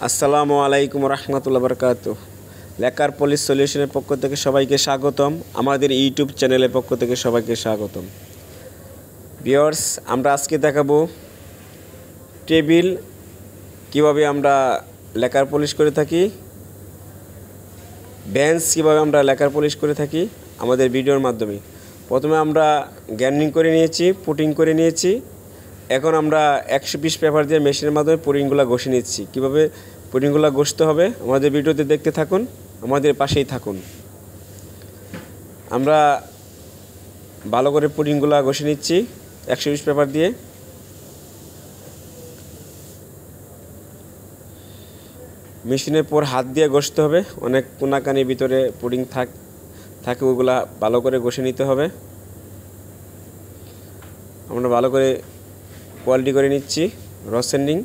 আসসালামু আলাইকুম রহমতুল্লাহ বরকাতুহ। Lacquer polish সলিউশনের পক্ষ থেকে সবাইকে স্বাগতম। আমাদের ইউটিউব চ্যানেলের পক্ষ থেকে সবাইকে স্বাগতম। ভিউয়ার্স, আমরা আজকে দেখাবো টেবিল কিভাবে আমরা লেকার পলিশ করে থাকি, বেঞ্চ কীভাবে আমরা লেকার পলিশ করে থাকি আমাদের ভিডিওর মাধ্যমে। প্রথমে আমরা গ্যান্ডিং করে নিয়েছি, পুটিং করে নিয়েছি। এখন আমরা 120 পেপার দিয়ে মেশিনের মাধ্যমে পুডিংগুলো ঘষে নিচ্ছি। কীভাবে পুডিংগুলো ঘষতে হবে আমাদের ভিডিওতে দেখতে থাকুন, আমাদের পাশেই থাকুন। আমরা ভালো করে পুডিংগুলো ঘষে নিচ্ছি 120 পেপার দিয়ে। মেশিনের পর হাত দিয়ে ঘষতে হবে, অনেক কোনাকানির ভিতরে পুডিং থাকে ওগুলা ভালো করে ঘষে নিতে হবে। আমরা ভালো করে কোয়ালিটি করে নিচ্ছি র স্যান্ডিং।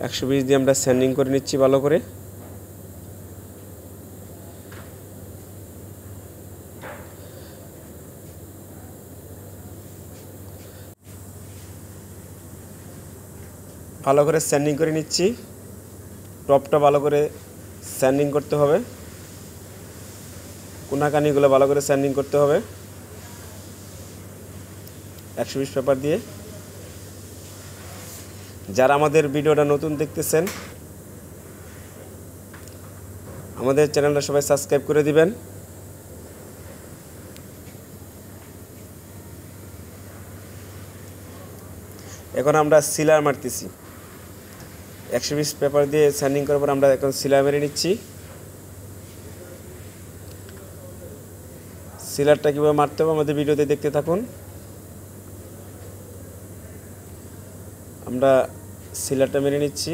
একশো 120 দিয়ে আমরা স্যান্ডিং করে নিচ্ছি ভালো করে। ভালো করে স্যান্ডিং করে নিচ্ছি, টপটা ভালো করে স্যান্ডিং করতে হবে, কোনাকানিগুলো ভালো করে স্যান্ডিং করতে হবে 120 পেপার দিয়ে। যারা আমাদের ভিডিওটা নতুন দেখতেছেন আমাদের চ্যানেলটা সবাই সাবস্ক্রাইব করে দিবেন। এখন আমরা সিলার মারতেছি 120 পেপার দিয়ে স্যান্ডিং করার পর আমরা এখন সিলার মেরে নিচ্ছি। সিলারটা কীভাবে মারতে হবে আমাদের ভিডিওতে দেখতে থাকুন। আমরা সিলারটা মেরে নিচ্ছি,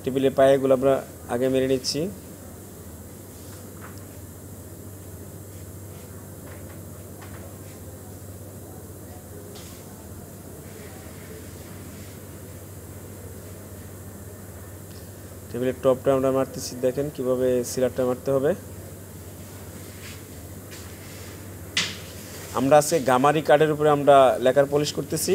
টেবিলের পায়েগুলো আমরা আগে মেরে নিচ্ছি। টেবিলের টপটা আমরা মারতেছি, দেখেন কিভাবে সিলারটা মারতে হবে। আমরা আজকে গামারি কাঠের উপরে আমরা লেকার পলিশ করতেছি।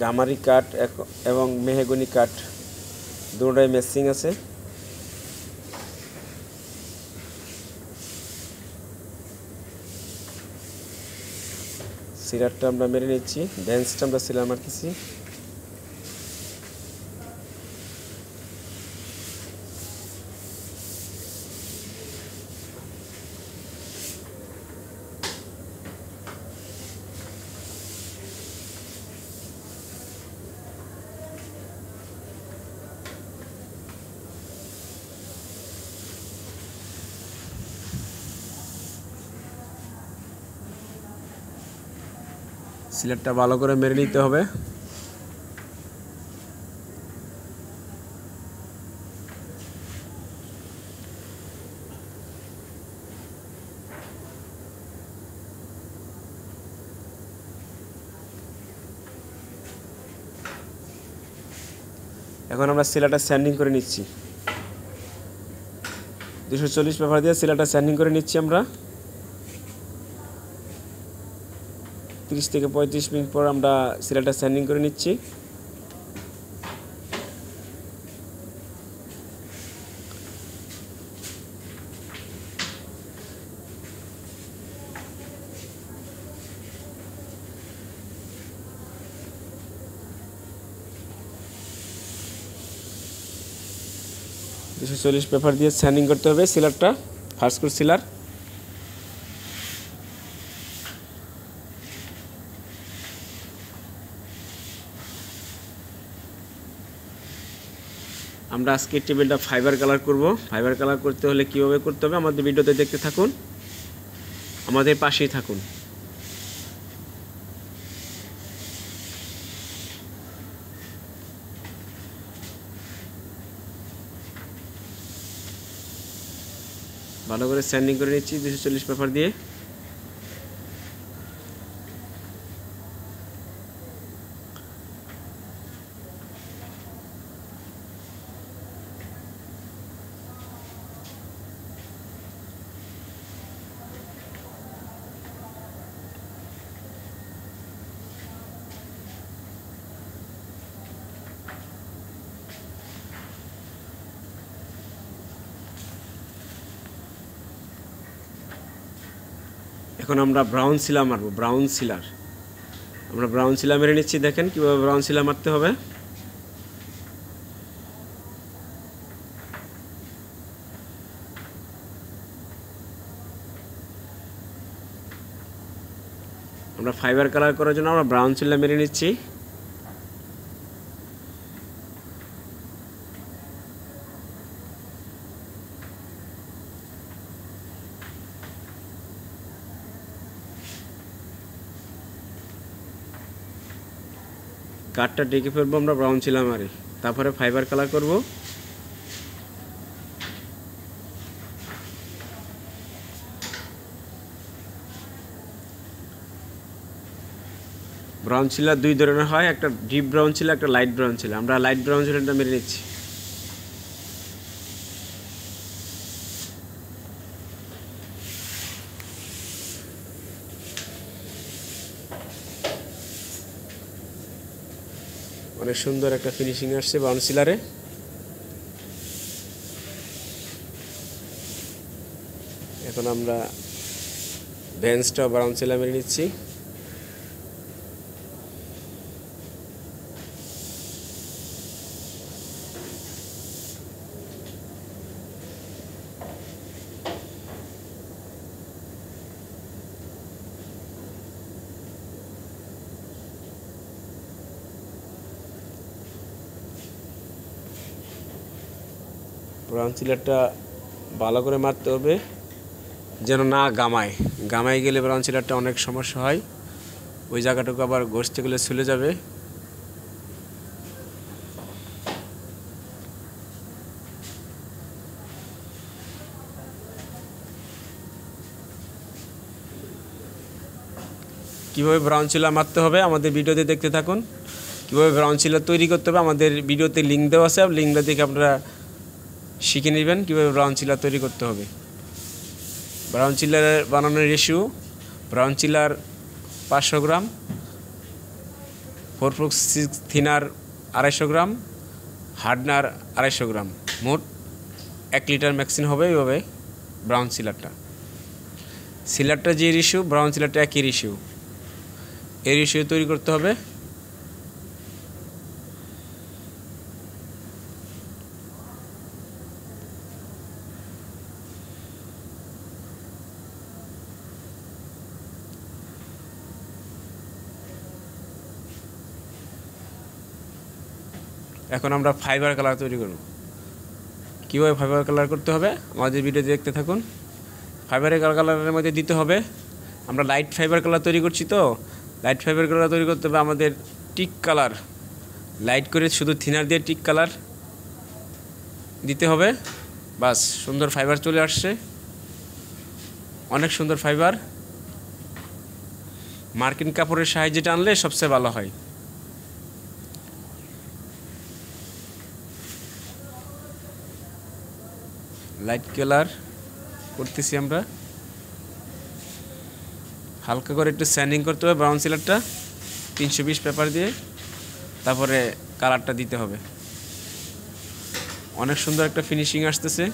গামারি কাঠ এবং মেহগনি কাঠ দুটোটাই ম্যাচিং আছে। সিলারটা আমরা মেরে নিচ্ছি, বেঞ্চটা আমরা সিলার মারতেছি। সিলারটা ভালো করে মেরে নিতে হবে। এখন আমরা সিলারটা স্যান্ডিং করে নিচ্ছি 240 পেপার দিয়ে সিলারটা স্যান্ডিং করে নিচ্ছি আমরা। 30 থেকে 35 মিনিট পর আমরা সিলারটা স্যান্ডিং করে নিচ্ছি। $240 পেপার দিয়ে স্যান্ডিং করতে হবে সিলারটা, ফার্স্ট কোর্স সিলার। আমরা আজকে টেবিলটা ফাইবার কালার করব। ফাইবার কালার করতে হলে কীভাবে করতে হবে আমাদের ভিডিওতে দেখতে থাকুন, আমাদের পাশেই থাকুন। ভালো করে স্যান্ডিং করে নিচ্ছি 240 পেপার দিয়ে। এখন আমরা ব্রাউন সিলা মারবো। ব্রাউন সিলার আমরা ব্রাউন সিলা মেরে নিচ্ছি। দেখেন কীভাবে ব্রাউন সিলা মারতে হবে। আমরা ফাইবার কালার করার জন্য আমরা ব্রাউন সিলা মেরে নিচ্ছি। কাঠটা ডেকে ফেলবো আমরা ব্রাউন সিলা মারি, তারপরে ফাইবার কালার করব। ব্রাউন সিলা দুই ধরনের হয়, একটা ডিপ ব্রাউন সিলা, একটা লাইট ব্রাউন সিলা। আমরা লাইট ব্রাউন সিলাটা মেরে নিচ্ছি। অনেক সুন্দর একটা ফিনিশিং আসছে ব্রাউন সিলারে। এখন আমরা ভেন্সটা ব্রাউন সিলা মেরে নিচ্ছি। ব্রাউন সিলারটা ভালো করে মারতে হবে যেন না গামায়। গামায় গেলে ব্রাউন সিলারটা অনেক সমস্যা হয়, ওই জায়গাটুকু আবার ঘষতে গেলে ছুলে যাবে। কীভাবে ব্রাউন সিলা মারতে হবে আমাদের ভিডিওতে দেখতে থাকুন। কীভাবে ব্রাউন সিলা তৈরি করতে হবে আমাদের ভিডিওতে লিঙ্ক দেওয়া আছে, লিঙ্কটা দেখে আপনারা শিখে নেবেন কীভাবে ব্রাউন সিলা তৈরি করতে হবে। ব্রাউন চিলার বানানোর রেশিও: ব্রাউন চিলার 500 গ্রাম, 4/6 থিনার 250 গ্রাম, হার্ডনার 250 গ্রাম, মোট 1 লিটার ম্যাক্সিন হবে। এইভাবে ব্রাউন সিলারটা যে রেশিও, ব্রাউন সিলারটা একই রেশিও, এই রেশিও তৈরি করতে হবে। এখন আমরা ফাইবার কালার তৈরি করব। কীভাবে ফাইবার কালার করতে হবে আমাদের ভিডিও দেখতে থাকুন। ফাইবারের কালারের মধ্যে দিতে হবে, আমরা লাইট ফাইবার কালার তৈরি করছি, তো লাইট ফাইবার কালার তৈরি করতে হবে আমাদের টিক কালার, লাইট করে শুধু থিনার দিয়ে টিক কালার দিতে হবে। বাস, সুন্দর ফাইবার চলে আসছে, অনেক সুন্দর ফাইবার। মার্কিন কাপড়ের সাহায্যে টানলে সবচেয়ে ভালো হয়। লাইট কালার করতেছি আমরা, হালকা করে একটু স্যান্ডিং করতে হবে ব্রাউন সিলারটা 320 পেপার দিয়ে, তারপরে কালারটা দিতে হবে। অনেক সুন্দর একটা ফিনিশিং আসতেছে।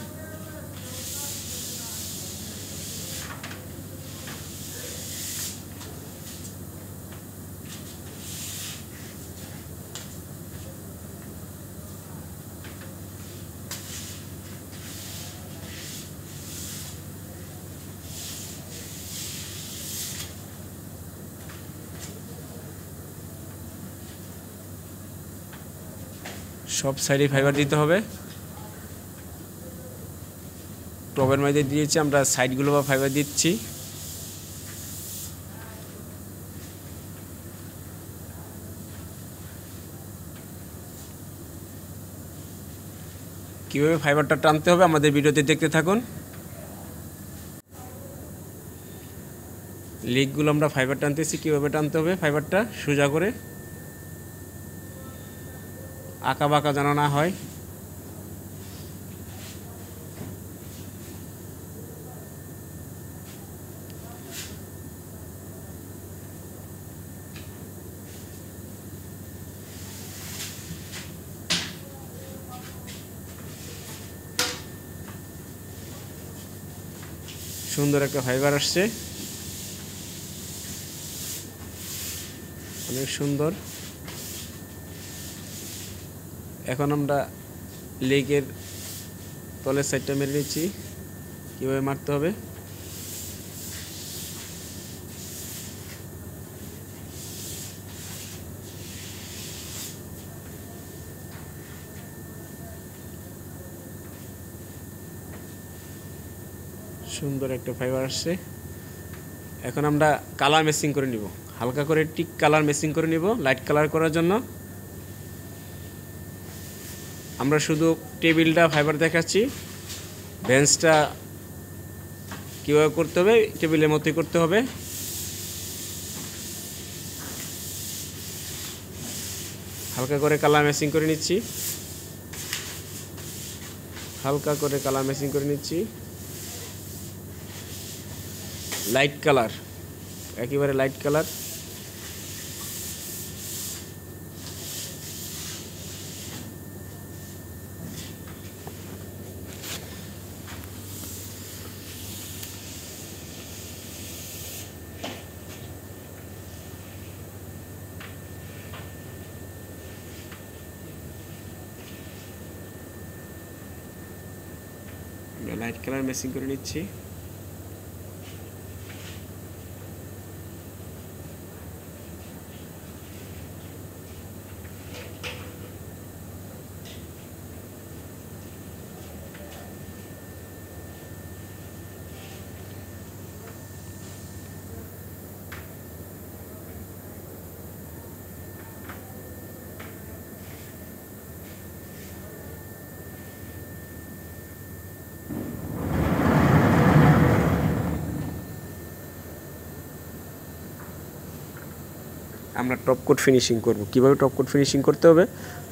সব সাইডে ফাইবার দিতে হবে। টবের মধ্যে দিয়েছি, আমরা সাইডগুলো বা ফাইবার দিচ্ছি। কীভাবে ফাইবারটা টানতে হবে আমাদের ভিডিওতে দেখতে থাকুন। লিকগুলো আমরা ফাইবার টানতেছি, কীভাবে টানতে হবে ফাইবারটা সোজা করে, আঁকা বাঁকা যেন না হয়। সুন্দর একটা ফাইবার আসছে। অনেক সুন্দর। এখন আমরা লেগের তলের সাইডটা মেরে নিচ্ছি, কীভাবে মারতে হবে। সুন্দর একটা ফাইবার আসছে। এখন আমরা কালার ম্যাচিং করে নিব, হালকা করে টিক কালার ম্যাচিং করে নিব লাইট কালার করার জন্য। আমরা শুধু টেবিলটা ফাইবার দেখাচ্ছি, বেঞ্চটা কীভাবে করতে হবে টেবিলের মতোই করতে হবে। হালকা করে কালার ম্যাচিং করে নিচ্ছি, হালকা করে কালার ম্যাচিং করে নিচ্ছি। লাইট কালার, একেবারে light colour. Light colour matching করে নিচ্ছি। আমরা টপ কোট ফিনিশিং করব। কিভাবে টপ কোট ফিনিশিং করতে হবে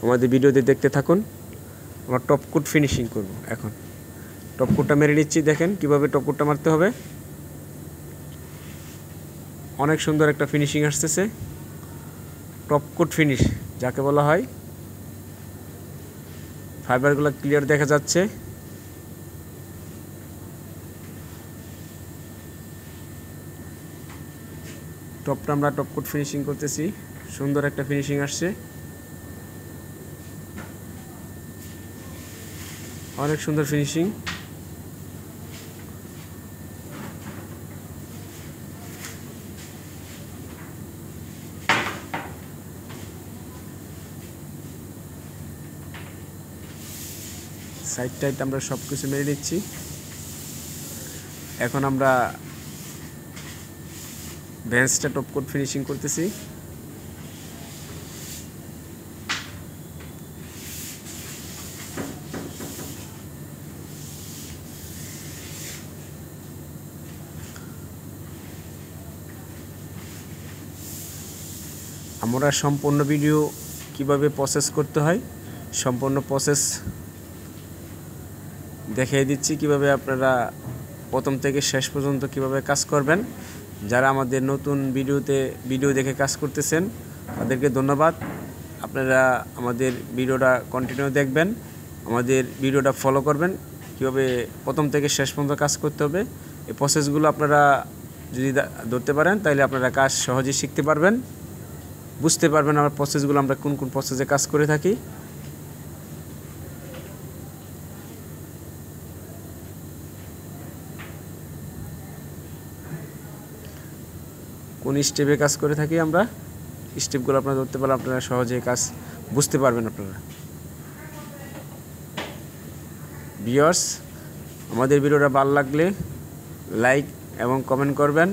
আমাদের ভিডিওতে দেখতে থাকুন। আমরা টপ কোট ফিনিশিং করব। এখন টপ কোটটা মেরে নিচ্ছি, দেখেন কিভাবে টপ কোটটা মারতে হবে। অনেক সুন্দর একটা ফিনিশিং আসতেছে, টপ কোট ফিনিশ যাকে বলা হয়। ফাইবারগুলো ক্লিয়ার দেখা যাচ্ছে। টপটা আমরা টপ কোট ফিনিশিং করতেছি, সুন্দর একটা ফিনিশিং আসছে, অনেক সুন্দর ফিনিশিং। সাইড টাইড আমরা সব কিছু মেরে নিচ্ছি। এখন আমরা বেঞ্চটা টপ কোট ফিনিশিং করতেছি। আমরা সম্পূর্ণ ভিডিও কিভাবে প্রসেস করতে হয় সম্পূর্ণ প্রসেস দেখিয়ে দিচ্ছি, কিভাবে আপনারা প্রথম থেকে শেষ পর্যন্ত কিভাবে কাজ করবেন। যারা আমাদের নতুন ভিডিও দেখে কাজ করতেছেন তাদেরকে ধন্যবাদ। আপনারা আমাদের ভিডিওটা কন্টিনিউ দেখবেন, আমাদের ভিডিওটা ফলো করবেন, কিভাবে প্রথম থেকে শেষ পর্যন্ত কাজ করতে হবে। এই প্রসেসগুলো আপনারা যদি ধরতে পারেন তাহলে আপনারা কাজ সহজেই শিখতে পারবেন, বুঝতে পারবেন আমার প্রসেসগুলো আমরা কোন কোন প্রসেসে কাজ করে থাকি। কোন স্টেপে কাজ করে থাকি আমরা, স্টেপগুলো আপনারা ধরতে পারলে আপনারা সহজে কাজ বুঝতে পারবেন। আপনারা ভিউয়ার্স, আমাদের ভিডিওটা ভালো লাগলে লাইক এবং কমেন্ট করবেন,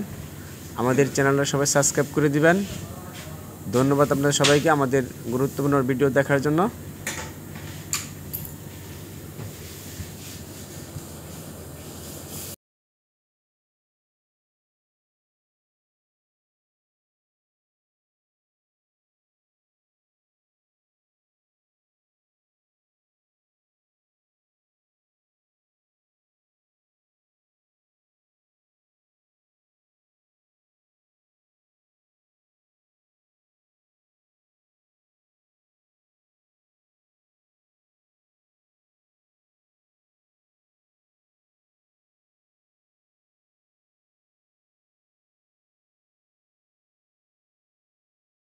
আমাদের চ্যানেলটা সবাই সাবস্ক্রাইব করে দিবেন। ধন্যবাদ আপনাদের সবাইকে আমাদের গুরুত্বপূর্ণ ভিডিও দেখার জন্য।